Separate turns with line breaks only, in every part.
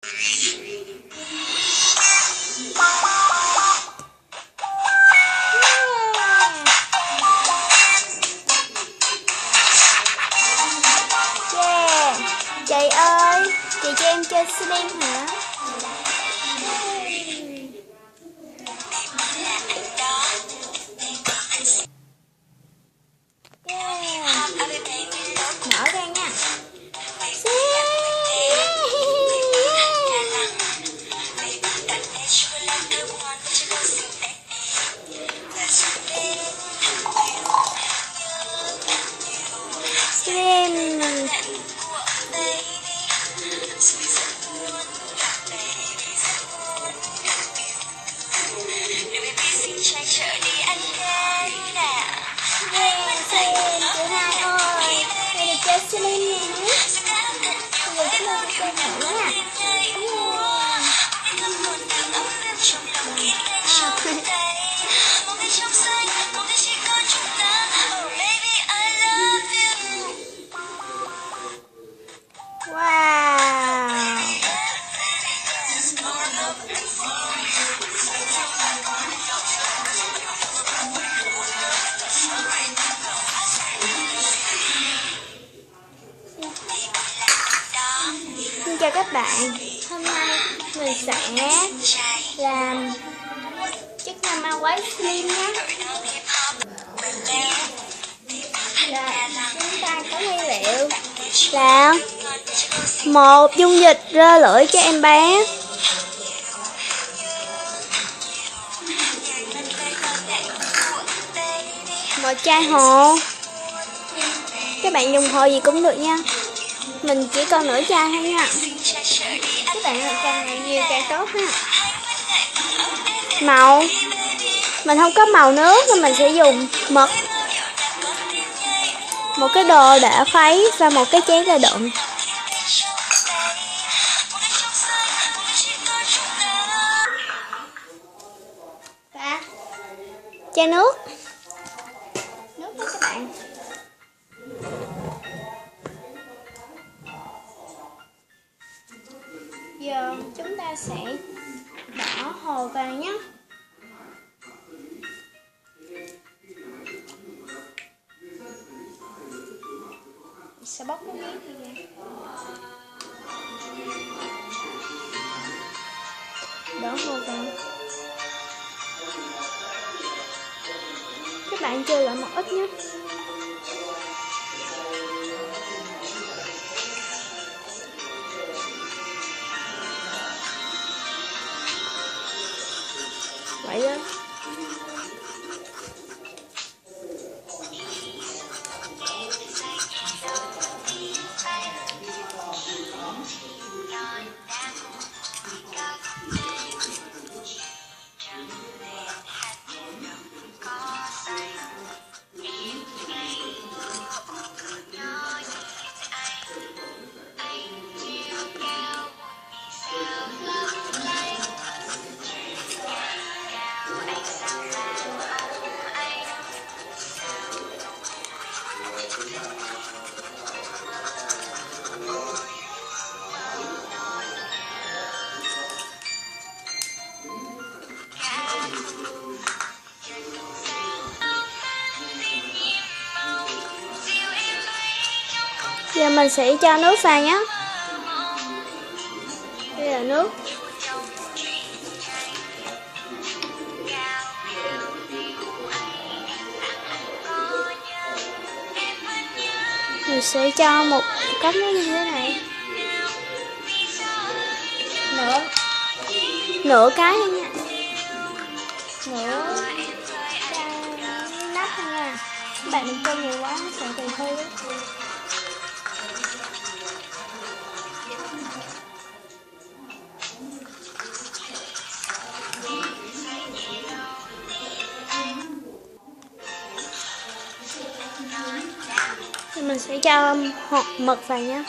Chị ơi, chị cho em chơi Slim hả? Mở ra nha. Slim. Xin chào các bạn, hôm nay mình sẽ làm chiếc ma quái Slim nhé. Là chúng ta có nguyên liệu là một dung dịch rơ lưỡi cho em bé, một chai hồ. Các bạn dùng hồ gì cũng được nha, mình chỉ còn nửa chai thôi nha. Các bạn càng nhiều càng tốt ha. Màu, mình không có màu nước nên mình sẽ dùng mực, một cái đồ để khuấy và một cái chén để đựng. Và chai nước đó các bạn. Giờ chúng ta sẽ bỏ hồ vào nhé. Sẽ bóc cái miếng này ra. Đổ hồ vào. Các bạn chơi lại một ít nhé. Vậy đó. Giờ mình sẽ cho nước vào nhé. Đây là nước. Mình sẽ cho một cốc nước như thế này. Nửa cái thôi nha. Nửa nắp thôi nha. Các bạn đừng cho nhiều quá, nó sẽ bị hư. Thì mình sẽ cho mực vào nhé.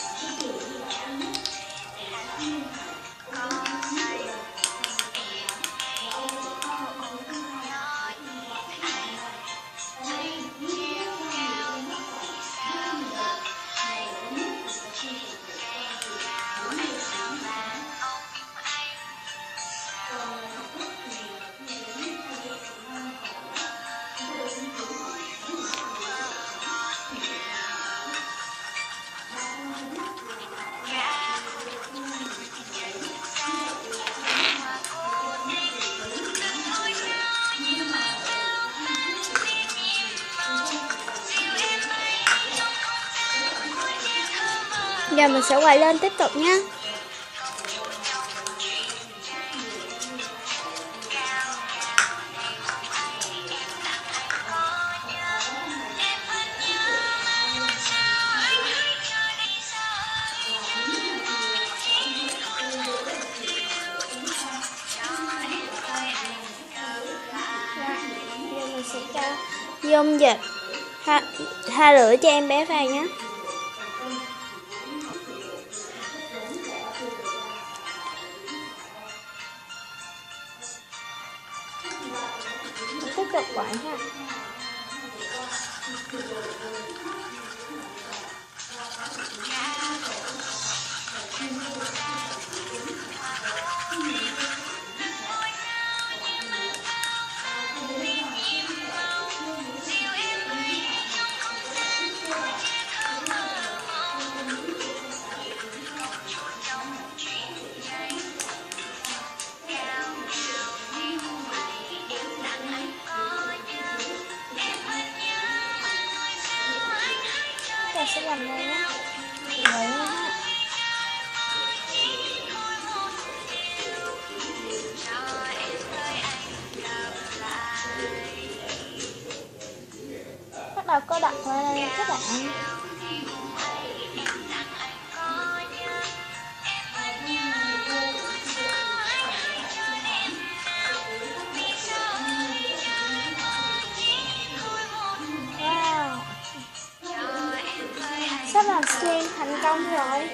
Giờ mình sẽ quay lên tiếp tục nha. Giờ mình sẽ cho dung dịch tha lửa cho em bé vào nhé. Tiếp tục quậy ha. Ta sẽ làm đây nhé. Vậy ha. Bắt đầu cô đặt vào đây các bạn. Wow, sắp làm xuyên thành công rồi.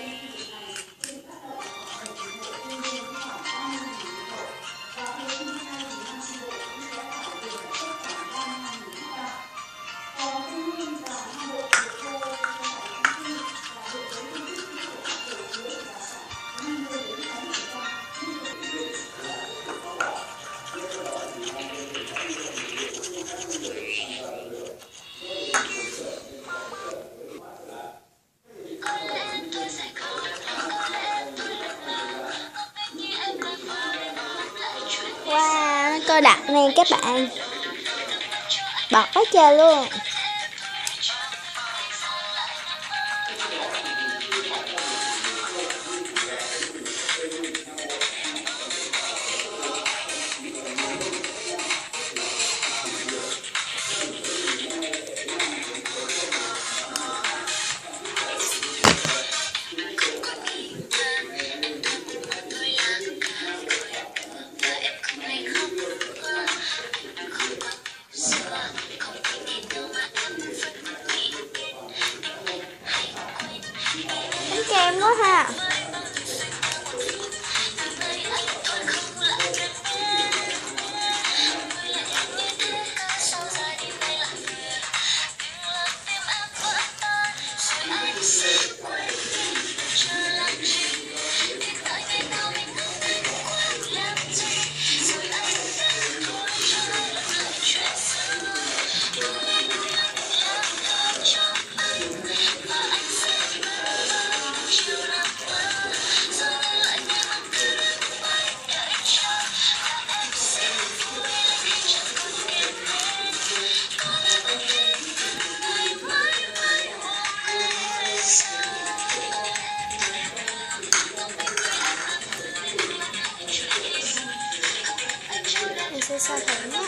Wow, cô đặt này các bạn, bọt quá trời luôn. Bánh kem quá ha. Mình sẽ so thử nhé.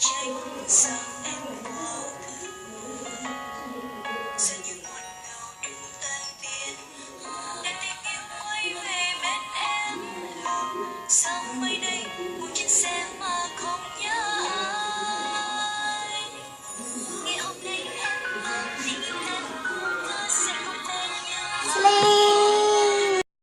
tranh sâu